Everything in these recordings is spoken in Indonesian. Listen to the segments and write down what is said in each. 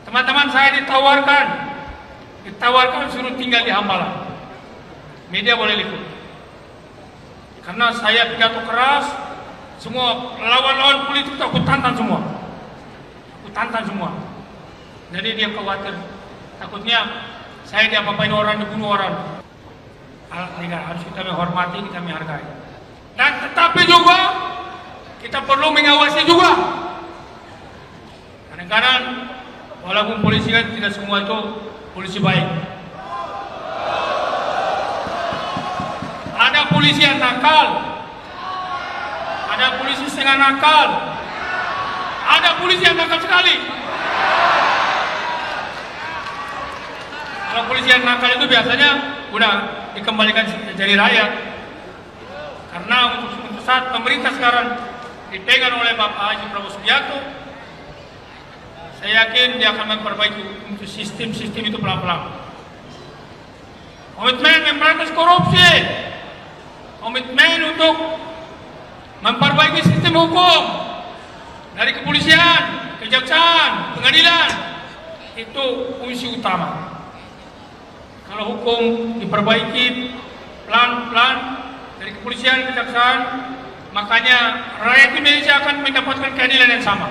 Teman-teman saya ditawarkan suruh tinggal di Hambalang. Media boleh liput. Karena saya pidato keras, semua lawan-lawan politik itu aku tantang semua. Jadi dia khawatir, takutnya saya diapa-apain orang, dibunuh orang. Harus kita menghormati, kita menghargai. Dan tetapi juga kita perlu mengawasi juga. Kadang-kadang walaupun polisi kan tidak semua itu polisi baik. Ada polisi yang nakal, ada polisi setengah nakal, ada polisi yang nakal sekali. Kalau polisi yang nakal itu biasanya udah dikembalikan jadi rakyat. Karena untuk saat pemerintah sekarang dipegang oleh Bapak Haji Prabowo Subianto, saya yakin dia akan memperbaiki untuk sistem-sistem itu pelan-pelan. Komitmen memberantas korupsi, komitmen untuk memperbaiki sistem hukum dari kepolisian, kejaksaan, pengadilan, itu fungsi utama. Kalau hukum diperbaiki pelan-pelan dari kepolisian, kejaksaan, makanya rakyat Indonesia akan mendapatkan keadilan yang sama.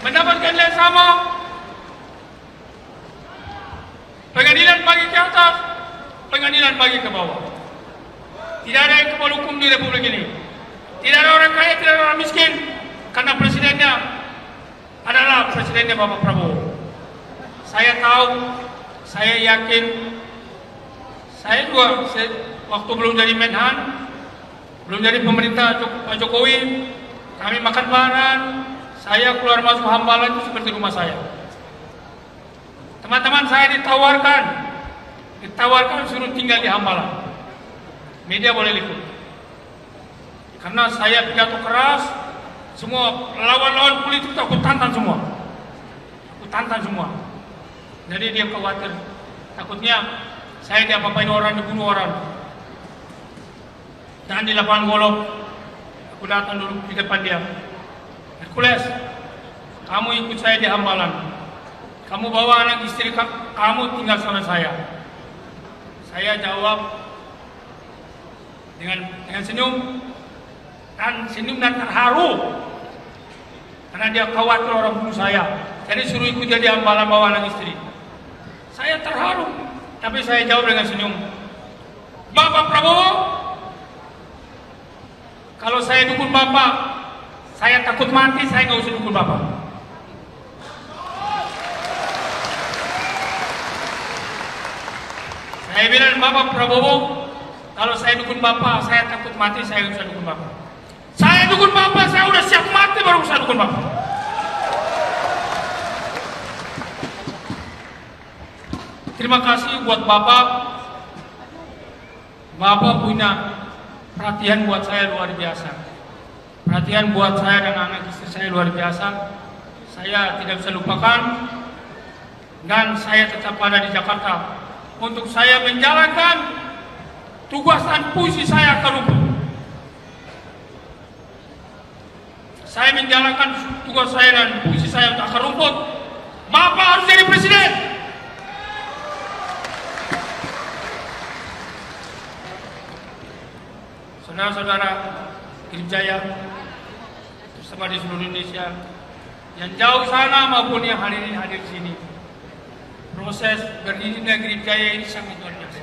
Mendapat keadilan yang sama, pengadilan bagi ke atas, pengadilan bagi ke bawah. Tidak ada yang kebal hukum di Republik ini. Tidak ada orang kaya, tidak ada orang miskin, karena presidennya adalah presidennya Bapak Prabowo. Saya tahu, saya yakin, saya juga waktu belum jadi Menhan, belum jadi pemerintah Pak Jokowi, kami makan bareng, saya keluar masuk Hambalang itu seperti rumah saya. Teman-teman saya ditawarkan suruh tinggal di Hambalang. Media boleh liput. Karena saya pidato keras, semua lawan-lawan politik itu aku tantang semua. Jadi dia khawatir, takutnya saya diapa-apain orang, dibunuh orang. Dan di lapangan golok, aku datang dulu di depan dia. Hercules, kamu ikut saya di Hambalang. Kamu bawa anak istri kamu tinggal sama saya. Saya jawab dengan senyum, dan senyum dan terharu. Karena dia khawatir orang bunuh saya. Jadi suruh ikut dia di Hambalang bawa anak istri. Saya terharu, tapi saya jawab dengan senyum. Bapak Prabowo, kalau saya dukung Bapak, saya takut mati, saya nggak usah dukung Bapak. Saya bilang, Bapak Prabowo, kalau saya dukung Bapak, saya takut mati, saya nggak usah dukung Bapak. Saya dukung Bapak, saya udah siap mati baru saya dukung Bapak. Terima kasih buat Bapak. Bapak punya perhatian buat saya luar biasa. Perhatian buat saya dan anak istri saya luar biasa. Saya tidak bisa lupakan. Dan saya tetap ada di Jakarta untuk saya menjalankan tugas dan fungsi saya ke Rumput. Saya menjalankan tugas saya dan fungsi saya untuk akar rumput. Bapak harus jadi presiden. Saudara-saudara Gerijaya bersama di seluruh Indonesia, yang jauh sana maupun yang hadir di sini, proses berdirinya Gerijaya ini sangat luar biasa.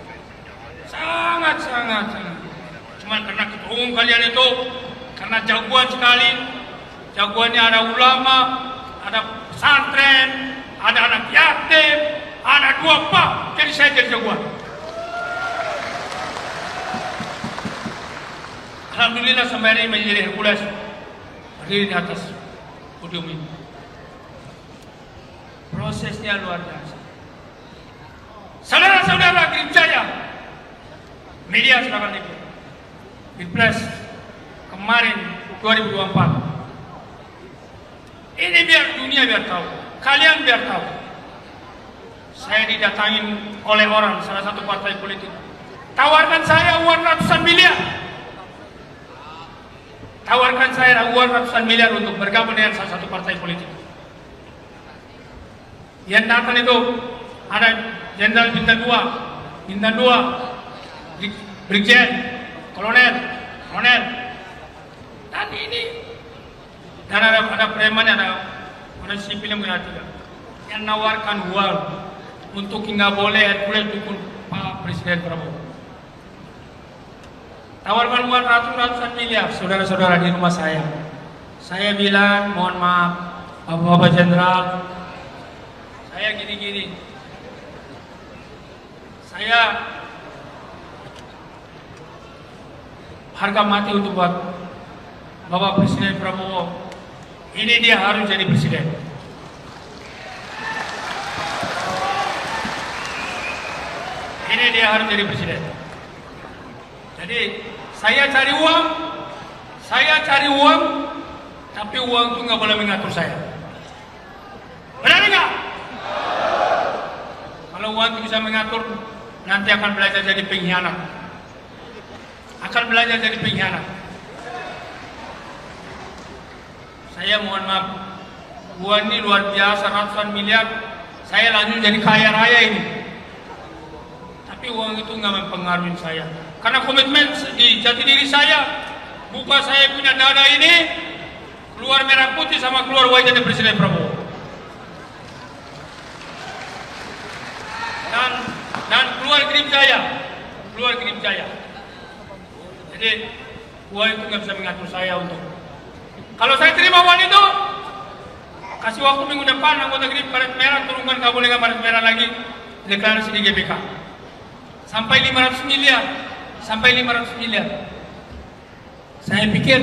Sangat. Cuman karena ketua umum kalian itu, karena jagoan sekali, jagoannya ada ulama, ada pesantren, ada anak yatim, ada dua pak, jadi saya jadi jagoan. Alhamdulillah sampai hari ini menjadi Hercules berdiri di atas podium ini. Prosesnya luar biasa. Saudara-saudara Gerijaya, media sekarang itu, Pilpres kemarin 2024. Ini biar dunia biar tahu, kalian biar tahu. Saya didatangin oleh orang salah satu partai politik, tawarkan saya uang ratusan miliar. Tawarkan saya uang ratusan miliar untuk bergabung dengan salah satu partai politik. Yang datang itu ada Jenderal Bintang 2, Brigjen, Kolonel, dan ini, dan ada preman, ada sipil yang berarti yang nawarkan uang untuk nggak boleh Hercules dukung Pak Presiden Prabowo. Tawarkan uang ratusan miliar, saudara-saudara di rumah saya. Saya bilang, mohon maaf, Bapak-Bapak Jenderal, saya gini-gini. Saya harga mati untuk buat Bapak Presiden Prabowo. Ini dia harus jadi presiden. Ini dia harus jadi presiden. Jadi saya cari uang, tapi uang itu nggak boleh mengatur saya. Benar nggak? Kalau uang itu bisa mengatur, nanti akan belajar jadi pengkhianat. Saya mohon maaf, uang ini luar biasa, ratusan miliar. Saya lanjut jadi kaya raya ini. Tapi uang itu nggak mempengaruhi saya. Karena komitmen di jati diri saya, buka saya punya dada ini, keluar merah putih sama keluar wajah dari Presiden Prabowo. Dan keluar grip Jaya. Jadi uang itu nggak bisa mengatur saya untuk. Kalau saya terima uang itu, kasih waktu minggu depan anggota grip Paret Merah turunkan kabel dengan Paret Merah lagi deklarasi di GBK sampai 500 miliar. Saya pikir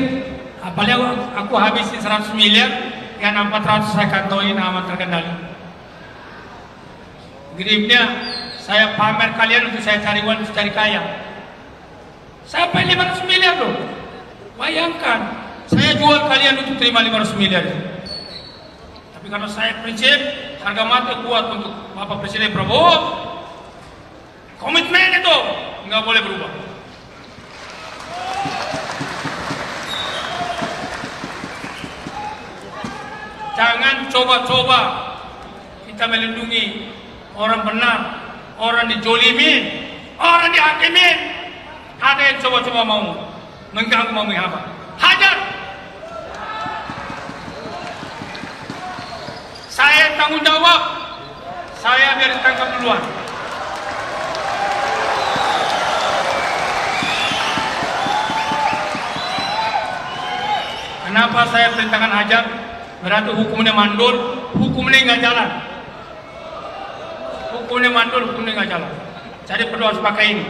apalagi aku habisin 100 miliar, yang 400 saya kantongi aman terkendali. Gripnya saya pamer kalian untuk saya cari uang, untuk cari kaya. Sampai 500 miliar loh. Bayangkan, saya jual kalian untuk terima 500 miliar. Tapi karena saya prinsip, harga mati kuat untuk Bapak Presiden Prabowo, komitmen itu nggak boleh berubah. Jangan coba-coba kita melindungi orang benar, orang dijolimin, orang dihakimin. Ada yang coba-coba mau mengganggu, mau menghambat. Hajar! Saya tanggung jawab. Saya biar ditangkap duluan. Kenapa saya perintahkan hajar? Berarti hukumnya mandul, hukumnya nggak jalan. Hukumnya nggak jalan. Jadi perlu harus pakai ini.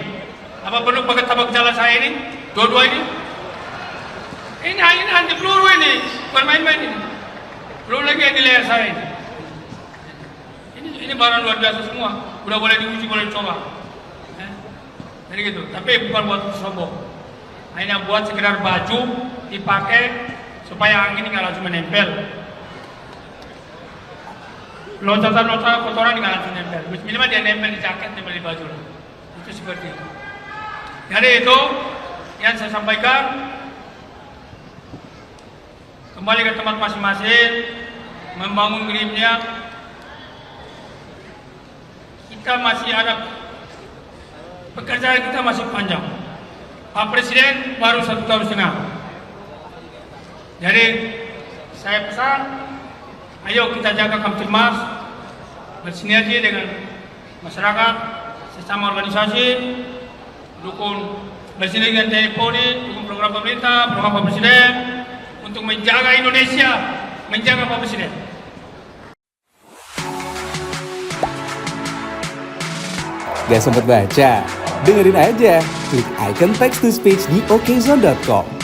Apa perlu pakai tabak jalan saya ini? Dua-dua ini? Ini anti peluru ini, bermain-main ini. Belum lagi yang di leher saya ini. Ini barang luar biasa semua. Udah boleh diuji, boleh dicoba. Jadi gitu. Tapi bukan buat sombong. Hanya buat sekedar baju dipakai supaya angin nggak langsung menempel. Loncatan kotoran nggak langsung nempel. Minimal dia nempel di jaket, nempel di baju. Itu seperti itu. Jadi itu yang saya sampaikan. Kembali ke tempat masing-masing, membangun gripnya. Kita masih ada pekerjaan, kita masih panjang. Pak Presiden baru 1,5 tahun. Jadi saya pesan, ayo kita jaga Kamtibmas, bersinergi dengan masyarakat, sesama organisasi, dukung bersinergi dengan TNI Polri, dukung program pemerintah, program Pak Presiden untuk menjaga Indonesia, menjaga Pak Presiden. Gak sempet baca? Dengerin aja, klik icon text to speech di okezone.com.